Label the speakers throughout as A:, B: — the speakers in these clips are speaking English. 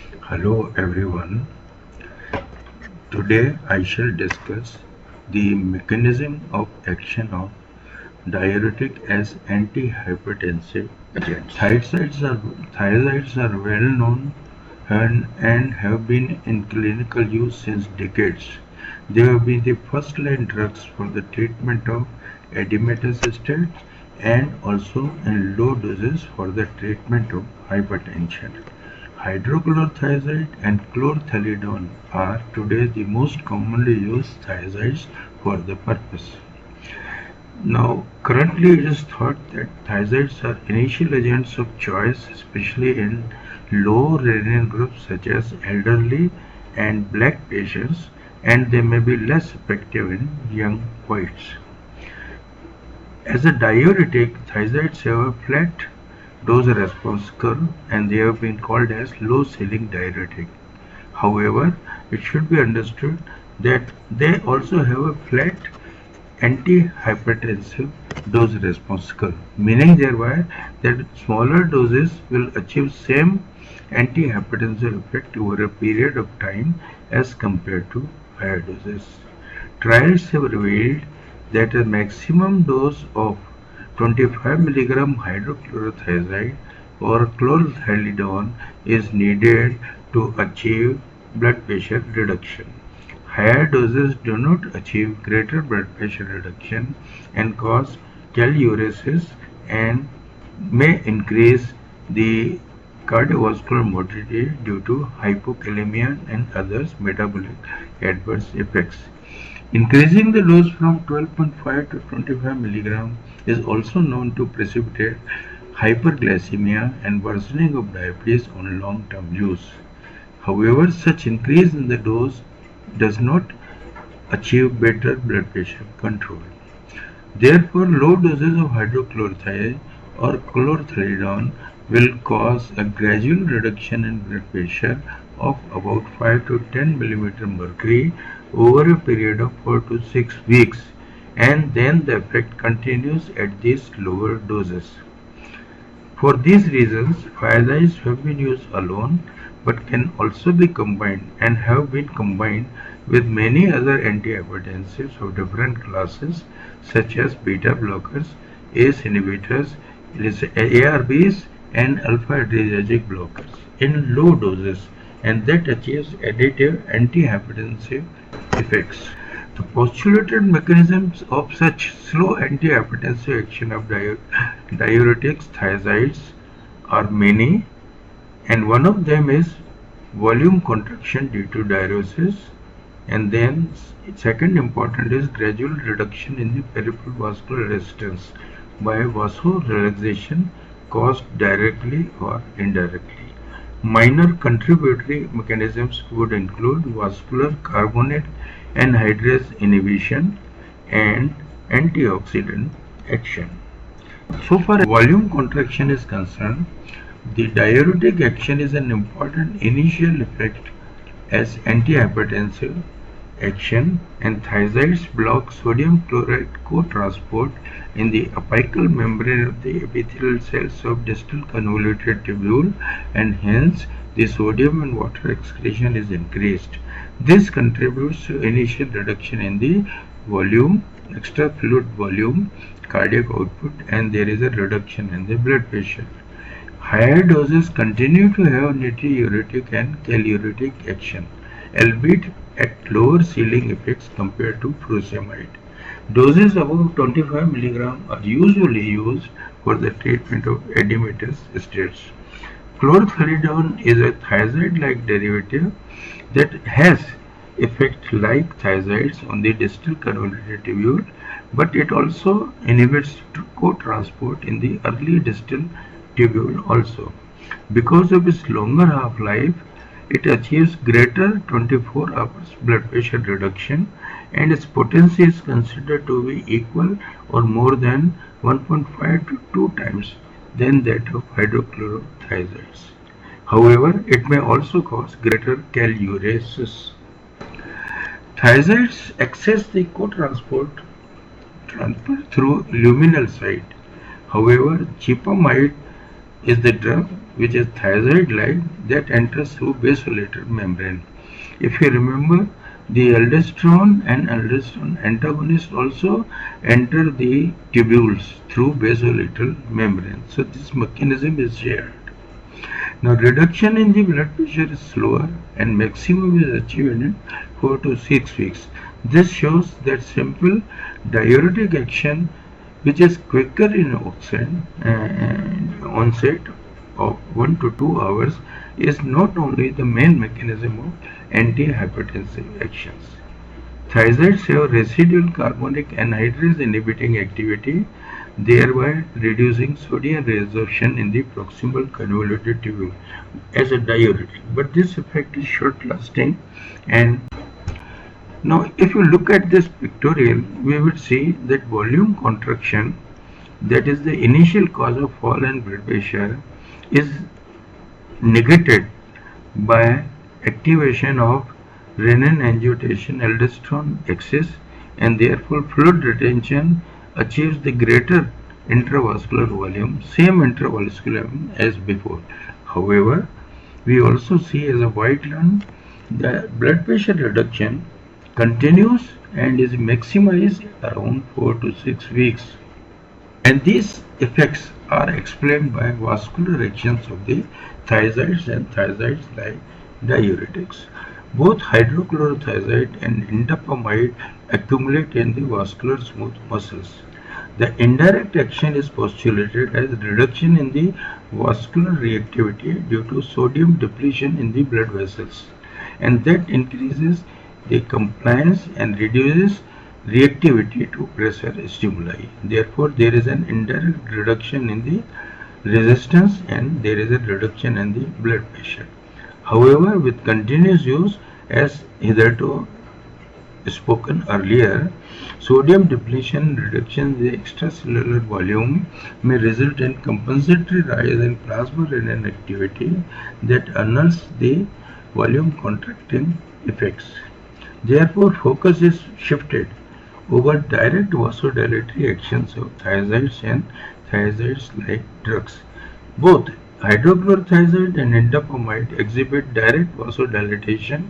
A: Hello everyone. Today I shall discuss the mechanism of action of diuretic as antihypertensive agents. Thiazides are well known and have been in clinical use since decades. They have been the first line drugs for the treatment of edematous state and also in low doses for the treatment of hypertension. Hydrochlorothiazide and chlorthalidone are today the most commonly used thiazides for the purpose. Now, currently it is thought that thiazides are initial agents of choice, especially in low renin groups such as elderly and black patients, and they may be less effective in young whites. As a diuretic, thiazides have a flat dose-response curve and they have been called as low-ceiling diuretic. However, it should be understood that they also have a flat antihypertensive dose-response curve, meaning thereby that smaller doses will achieve same antihypertensive effect over a period of time as compared to higher doses. Trials have revealed that a maximum dose of 25 mg hydrochlorothiazide or chlorthalidone is needed to achieve blood pressure reduction. Higher doses do not achieve greater blood pressure reduction and cause calciuresis and may increase the cardiovascular mortality due to hypokalemia and other metabolic adverse effects. Increasing the dose from 12.5 to 25 mg is also known to precipitate hyperglycemia and worsening of diabetes on long-term use. However, such increase in the dose does not achieve better blood pressure control. Therefore, low doses of hydrochlorothiazide or chlorthalidone will cause a gradual reduction in blood pressure of about 5 to 10 mm mercury over a period of 4 to 6 weeks, and then the effect continues at these lower doses. For these reasons, thiazides have been used alone but can also be combined and have been combined with many other antihypertensives of different classes such as beta blockers, ACE inhibitors, ARBs and alpha adrenergic blockers in low doses, and that achieves additive antihypertensive effects. The postulated mechanisms of such slow antihypertensive action of diuretics thiazides are many, and one of them is volume contraction due to diuresis, and then second important is gradual reduction in the peripheral vascular resistance by vasorelaxation caused directly or indirectly. Minor contributory mechanisms would include vascular carbonate anhydrase inhibition and antioxidant action. So far as volume contraction is concerned, the diuretic action is an important initial effect as antihypertensive action, and thiazides block sodium chloride co-transport in the apical membrane of the epithelial cells of distal convoluted tubule, and hence the sodium and water excretion is increased. This contributes to initial reduction in the volume, extra fluid volume, cardiac output, and there is a reduction in the blood pressure. Higher doses continue to have natriuretic and calciuretic action, albeit at lower ceiling effects compared to furosemide. Doses above 25 mg are usually used for the treatment of edematous states. Chlorthalidone is a thiazide-like derivative that has effect like thiazides on the distal convoluted tubule, but it also inhibits co-transport in the early distal tubule also. Because of its longer half-life, it achieves greater 24 hours blood pressure reduction, and its potency is considered to be equal or more than 1.5 to 2 times than that of hydrochlorothiazides. However, it may also cause greater calciuresis. Thiazides access the co-transport through luminal site. However, chipamide is the drug which is thiazide-like, that enters through basolateral membrane. If you remember, the aldosterone and aldosterone antagonists also enter the tubules through basolateral membrane. So this mechanism is shared. Now reduction in the blood pressure is slower and maximum is achieved in 4 to 6 weeks. This shows that simple diuretic action, which is quicker in onset of 1 to 2 hours, is not only the main mechanism of antihypertensive actions. Thiazides have residual carbonic anhydrase inhibiting activity, thereby reducing sodium resorption in the proximal convoluted tubule as a diuretic. But this effect is short lasting. And now if you look at this pictorial, we would see that volume contraction, that is the initial cause of fall in blood pressure, is negated by activation of renin-angiotensin aldosterone axis, and therefore fluid retention achieves the greater intravascular volume, same intravascular volume as before. However, we also see as a white line the blood pressure reduction continues and is maximized around 4 to 6 weeks. And these effects are explained by vascular actions of the thiazides and thiazides-like diuretics. Both hydrochlorothiazide and indapamide accumulate in the vascular smooth muscles. The indirect action is postulated as reduction in the vascular reactivity due to sodium depletion in the blood vessels, and that increases the compliance and reduces reactivity to pressure stimuli. Therefore, there is an indirect reduction in the resistance and there is a reduction in the blood pressure. However, with continuous use, as hitherto spoken earlier, sodium depletion reduction in the extracellular volume may result in compensatory rise in plasma renin activity that annuls the volume contracting effects. Therefore, focus is shifted over direct vasodilatory actions of thiazides and thiazides-like drugs. Both hydrochlorothiazide and indapamide exhibit direct vasodilatation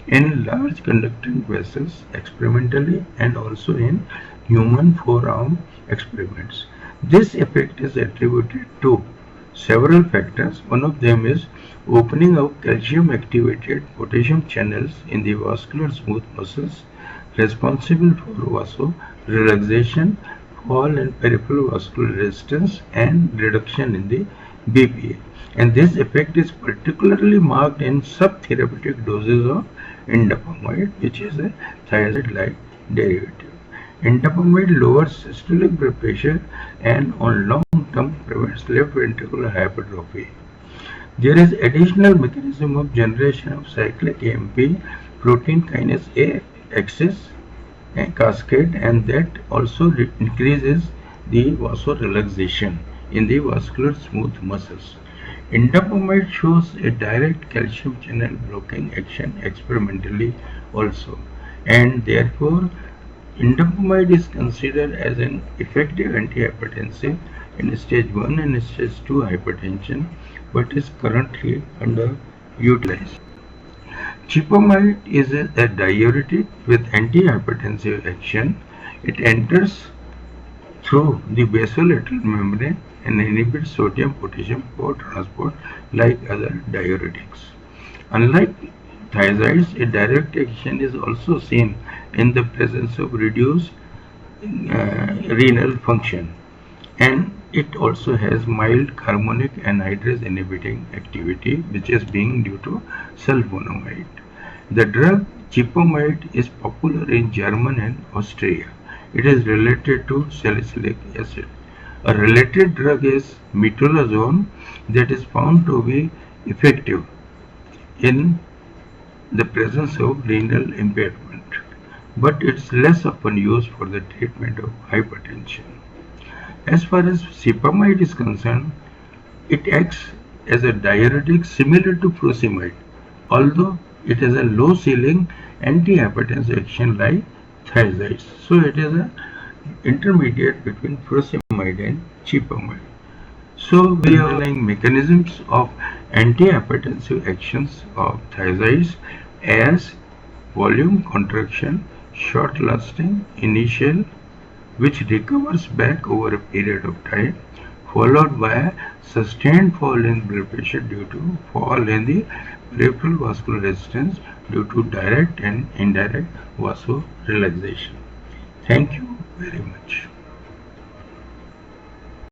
A: in large conducting vessels experimentally and also in human forearm experiments. This effect is attributed to several factors. One of them is opening of calcium activated potassium channels in the vascular smooth muscles responsible for vasorelaxation, fall in peripheral vascular resistance, and reduction in the BPA. And this effect is particularly marked in subtherapeutic doses of indapamide, which is a thiazide-like derivative. Indapamide lowers systolic blood pressure and on long term prevents left ventricular hypertrophy. There is additional mechanism of generation of cyclic AMP protein kinase A axis and cascade, and that also increases the vasorelaxation in the vascular smooth muscles. Indapamide shows a direct calcium channel blocking action experimentally also, and therefore indapamide is considered as an effective antihypertensive in stage 1 and stage 2 hypertension, but is currently underutilized. Chipamide is a diuretic with antihypertensive action. It enters through the basolateral membrane and inhibits sodium-potassium co-transport like other diuretics. Unlike thiazides, a direct action is also seen in the presence of reduced renal function, and it also has mild carbonic anhydrase inhibiting activity, which is being due to sulfonamide. The drug chipamide is popular in Germany and Austria. It is related to salicylic acid. A related drug is metolazone that is found to be effective in the presence of renal impairment, but it's less often used for the treatment of hypertension. As far as cipamide is concerned, it acts as a diuretic similar to furosemide, although it has a low ceiling antihypertensive action like thiazides. So it is an intermediate between furosemide and chipamide. So we are underlying mechanisms of antihypertensive actions of thiazides as volume contraction, short lasting, initial, which recovers back over a period of time, followed by a sustained fall in blood pressure due to fall in the peripheral vascular resistance due to direct and indirect vasodilation. Thank you very much.